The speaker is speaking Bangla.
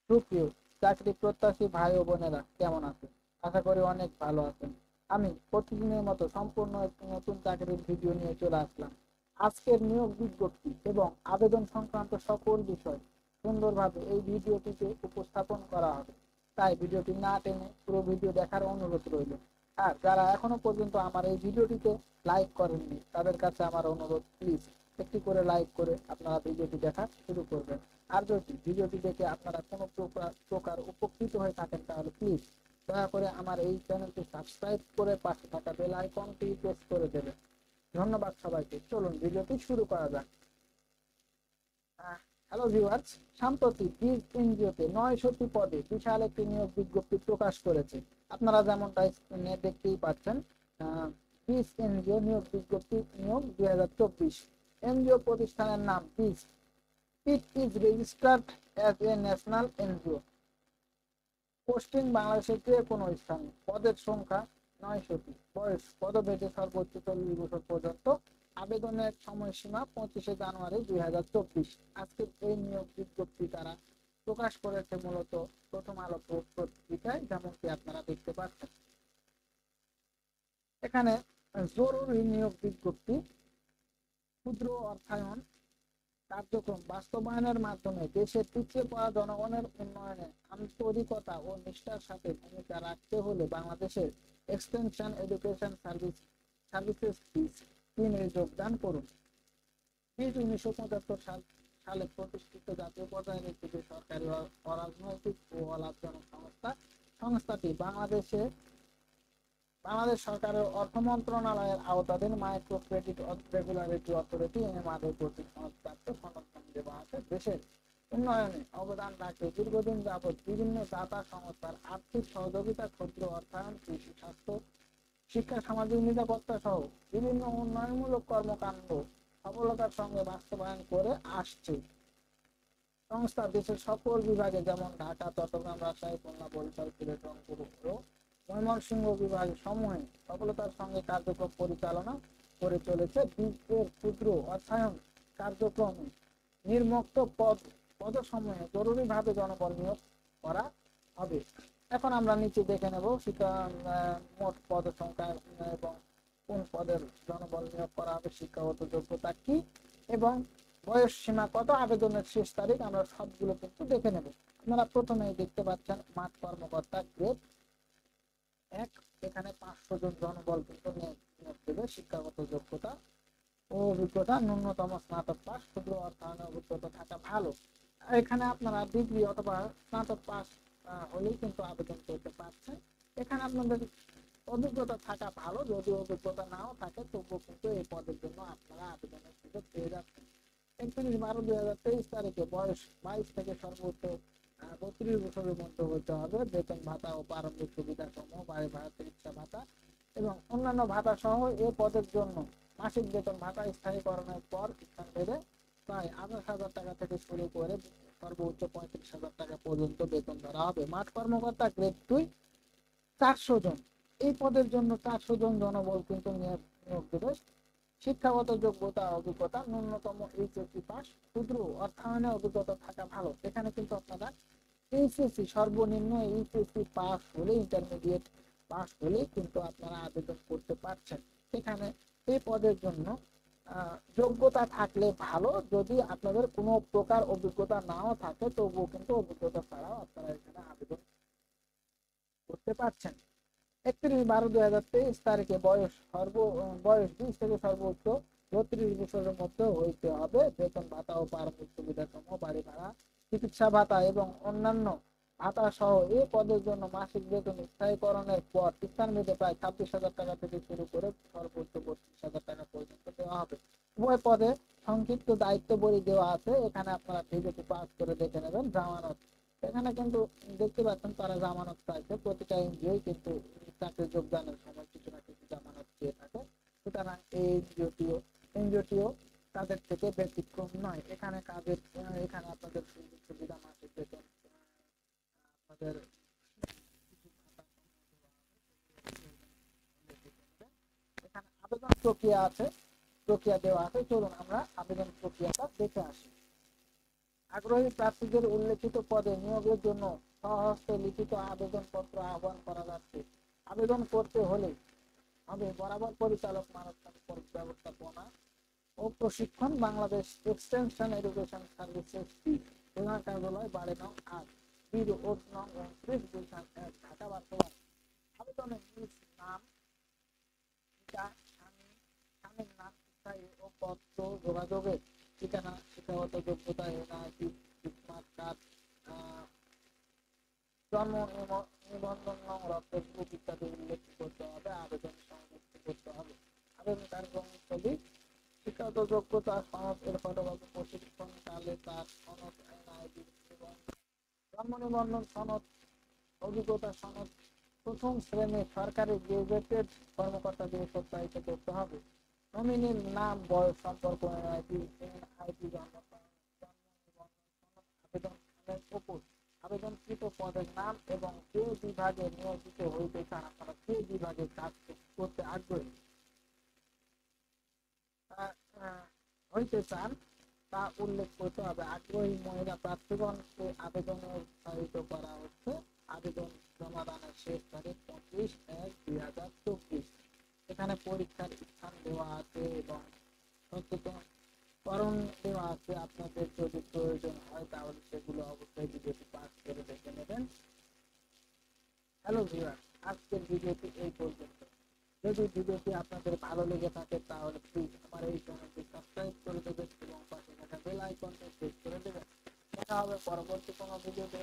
সুপ্রিয় চাকরি প্রত্যাশী ভাই ও বোনেরা, কেমন আছেন? আশা করি অনেক ভালো আছেন। আমি প্রতিদিনের মতো সম্পূর্ণ একটি নতুন চাকরির ভিডিও নিয়ে চলে আসলাম। আজকের নিয়োগ বিজ্ঞপ্তি এবং আবেদন সংক্রান্ত সকল বিষয় সুন্দরভাবে এই ভিডিওটিতে উপস্থাপন করা হবে। তাই ভিডিওটি না টেনে পুরো ভিডিও দেখার অনুরোধ রইল। আর যারা এখনো পর্যন্ত আমার এই ভিডিওটিতে লাইক করেননি, তাদের কাছে আমার অনুরোধ, প্লিজ একটি করে লাইক করে আপনারা ভিডিওটি দেখা শুরু করবেন। আর যদি ভিডিওটি দেখে আপনারা কোনো প্রকার উপকৃত হয়ে থাকেন, তাহলে প্লিজ দয়া করে আমার এই চ্যানেলটি সাবস্ক্রাইব করে পাশে থাকা বেল আইকনটি প্রেস করে দেবেন। ধন্যবাদ সবাইকে। চলুন ভিডিওটি শুরু করা যাক। হ্যালো ভিউয়ার্স, সম্প্রতি বীজ এনজিওতে 900টি পদে বিশাল একটি নিয়োগ বিজ্ঞপ্তি প্রকাশ করেছে। আপনারা যেমনটা স্ক্রিনে দেখতেই পাচ্ছেন, বীজ এনজিও নিয়োগ বিজ্ঞপ্তি নিয়োগ 2024। এনজিও প্রতিষ্ঠানের নাম বীজ। It is registered as a national NGO. Posting বাংলাদেশের যে কোনো স্থানে। পদের সংখ্যা 900টি। বয়স পদভেদে সর্বোচ্চ 40 বছর পর্যন্ত। আবেদনের সময়সীমা 25শে জানুয়ারি 2024। আজকের এই নিয়োগ বিজ্ঞপ্তি তারা প্রকাশ করেছে মূলত প্রথম আলো পত্রিকায়, যেমনটি আপনারা দেখতে পাচ্ছেন। এখানে জরুরি নিয়োগ বিজ্ঞপ্তি, ক্ষুদ্র অর্থায়ন কার্যক্রম বাস্তবায়নের মাধ্যমে দেশের পিছিয়ে পড়া জনগণের উন্নয়নে আন্তরিকতা ও নিষ্ঠার সাথে ভূমিকা রাখতে হলে বাংলাদেশের এক্সটেনশন এডুকেশন সার্ভিসেস স্কিমে যোগদান করুন। 1975 সালে প্রতিষ্ঠিত জাতীয় পর্যায়ের একটি বেসরকারি অরাজনৈতিক ও অলাভজনক সংস্থাটি বাংলাদেশ সরকারের অর্থ মন্ত্রণালয়ের আওতাধীন মাইক্রো ক্রেডিট রেগুলেটরি অথরিটি এর কর্তৃক সংস্থাকে সমর্থন দেওয়া আছে। দেশের উন্নয়নে অবদান রাখতে দীর্ঘদিন যাবৎ বিভিন্ন দাতা সংস্থার আর্থিক সহযোগিতা, ক্ষুদ্র অর্থায়ন, কৃষি, স্বাস্থ্য, শিক্ষা, সামাজিক নিরাপত্তা সহ বিভিন্ন উন্নয়নমূলক কর্মকাণ্ড সফলতার সঙ্গে বাস্তবায়ন করে আসছে। সংস্থা দেশের সকল বিভাগে, যেমন ঢাকা, চট্টগ্রাম, রাজশাহী, খুলনা, বরিশাল, সিলেট, রংপুর ও ময়মনসিংহ বিভাগ সমূহে সফলতার সঙ্গে কার্যক্রম পরিচালনা করে চলেছে। বীজের ক্ষুদ্র অর্থায়ন কার্যক্রমে নির্মুক্ত পদসমূহে জরুরিভাবে জনবল নিয়োগ করা হবে। এখন আমরা নিচে দেখে নেব মোট পদ সংখ্যা এবং কোন পদের জনবল নিয়োগ করা হবে, শিক্ষাগত যোগ্যতা কি এবং বয়স সীমা কত, আবেদনের শেষ তারিখ, আমরা সবগুলো কিন্তু দেখে নেব। আপনারা প্রথমেই দেখতে পাচ্ছেন মাঠ কর্মকর্তা গ্রেড 1। এখানে 500 জন জনবল কিন্তু নিয়োগ দেবে। শিক্ষাগত যোগ্যতা ও অভিজ্ঞতা ন্যূনতম স্নাতক পাস, ক্ষুদ্র অর্থায়নের অভিজ্ঞতা থাকা ভালো। এখানে আপনারা ডিগ্রি অথবা স্নাতক পাস হলেই কিন্তু আবেদন করতে পারছেন। এখানে আপনাদের অভিজ্ঞতা থাকা ভালো, যদি অভিজ্ঞতা নাও থাকে তবুও কিন্তু এই পদের জন্য আপনারা আবেদনের সুযোগ পেয়ে যাচ্ছেন। 31/12/2023 তারিখে বয়স 22 থেকে সর্বোচ্চ 32 বছরের মধ্যে হতে হবে। বেতন ভাতা ও প্রারম্ভিক সুবিধা সমূহ, বাড়ি ভাড়া, চিকিৎসা ভাতা এবং অন্যান্য ভাতা সহ এ পদের জন্য মাসিক বেতন ভাতা স্থায়ীকরণের পর স্থান ভেদে প্রায় 28,000 টাকা থেকে শুরু করে সর্বোচ্চ 35,000 টাকা পর্যন্ত বেতন ধরা হবে। মাঠ কর্মকর্তা গ্রেড 2 400 জন। এই পদের জন্য 400 জন জনবল কিন্তু নিয়োগ দেবে। শিক্ষাগত যোগ্যতা অভিজ্ঞতা ন্যূনতম এইচএসসি পাস, ক্ষুদ্র অর্থায়নে অভিজ্ঞতা থাকা ভালো। এখানে কিন্তু আপনারা এইচএসসি সর্বনিম্ন এইচএসসি পাস হলে, ইন্টারমিডিয়েট পাস হলে কিন্তু আপনারা আবেদন করতে পারছেন। এখানে এই পদের জন্য যোগ্যতা থাকলে ভালো, যদি আপনাদের কোনো প্রকার অভিজ্ঞতা নাও থাকে তবুও কিন্তু অভিজ্ঞতা ছাড়াও আপনারা এখানে আবেদন করতে পারছেন। 31/12/2023 তারিখে বয়স 20 থেকে সর্বোচ্চ 32 বছরের মধ্যে হইতে হবে। বেতন ভাতা ও প্রারম্ভিক সুবিধা সমূহ, বাড়ি ভাড়া, চিকিৎসা ভাতা এবং অন্যান্য ভাতা সহ এই পদের জন্য মাসিক বেতন স্থায়ীকরণের পর স্থান ভেদে প্রায় 26,000 টাকা থেকে শুরু করে সর্বোচ্চ 32,000 টাকা পর্যন্ত দেওয়া হবে। উভয় পদে সংক্ষিপ্ত দায়িত্ববলী দেওয়া আছে। এখানে আপনারা ভিডিওটি পাস করে দেখে নেবেন। জামানত, এখানে কিন্তু দেখতে পাচ্ছেন তারা জামানত চাইছে। প্রতিটা এনজিও কিন্তু চাকরি যোগদানের সময় কিছু না কিছু জামানত দিয়ে থাকে, সুতরাং এই এনজিওটিও তাদের থেকে ব্যতিক্রম নয়। এখানে আপনাদের সুযোগ সুবিধা, মাসিক বেতন, আপনাদের এখানে আবেদন প্রক্রিয়া দেওয়া আছে। চলুন আমরা আবেদন প্রক্রিয়াটা দেখে আসি। আগ্রহী প্রার্থীদের উল্লেখিত পদে নিয়োগের জন্য স্বহস্তে লিখিত আবেদনপত্র আহ্বান করা যাচ্ছে। আবেদন করতে হলে বরাবর পরিচালক মানব সম্পদ ব্যবস্থাপনা ও প্রশিক্ষণ, বাংলাদেশ এক্সটেনশন এডুকেশন সার্ভিসেস প্রধান কার্যালয়, 12 নং 8, বি রোড নং 29, গুলশান 1, ঢাকা, বর্তমান। আবেদনের নিজ নাম, পিতা, স্বামীর নাম, স্থায়ী ও পত্র যোগাযোগের ঠিকানা, শিক্ষাগত যোগ্যতা, এনআইডি, স্মার্ট কার্ড, জন্ম নিবন্ধন নং, রক্তের গ্রুপ ইত্যাদি উল্লেখ করতে হবে। আবেদন সংযুক্ত করতে হবে। আবেদন কার্যক্রমগুলি: শিক্ষাগত যোগ্যতা সনদ এর ফটোকপি, প্রশিক্ষণকালে তার সনদ, এনআইডি এবং জন্ম নিবন্ধন সনদ, অভিজ্ঞতা সনদ, প্রথম শ্রেণীর সরকারি গেজেটেড কর্মকর্তা দিয়ে সত্যায়িত করতে হবে। নমিনির নাম, বয়স, সম্পর্ক, এনআইডি, জন্ম নিবন্ধন সনদ, আবেদনের উপর আবেদনকৃত পদের নাম এবং যে বিভাগে নিয়োজিত হইতে চান, আপনারা সেই বিভাগে কাজ করতে আগ্রহী হইতে চান তা উল্লেখ করতে হবে। আগ্রহী মহিলা প্রার্থীগণকে আবেদনে উৎসাহিত করা হচ্ছে। আবেদন জমাদানের শেষ তারিখ 25/1/2024। এখানে পরীক্ষার স্থান দেওয়া আছে এবং সচেতনকরণ দেওয়া আছে। আপনাদের যদি প্রয়োজন হয় তাহলে সেগুলো অবশ্যই ভিডিওটি পাস করে দেখে নেবেন। হ্যালো ভিউয়ার, আজকের ভিডিওটি এই পর্যন্ত। যদি ভিডিওটি আপনাদের ভালো লেগে থাকে তাহলে প্লিজ আমার এই চ্যানেলটি সাবস্ক্রাইব করে দেবেন এবং পাশে থাকা বেল আইকনটি ক্লিক করে দেবেন। দেখা হবে পরবর্তী কোনো ভিডিওতে।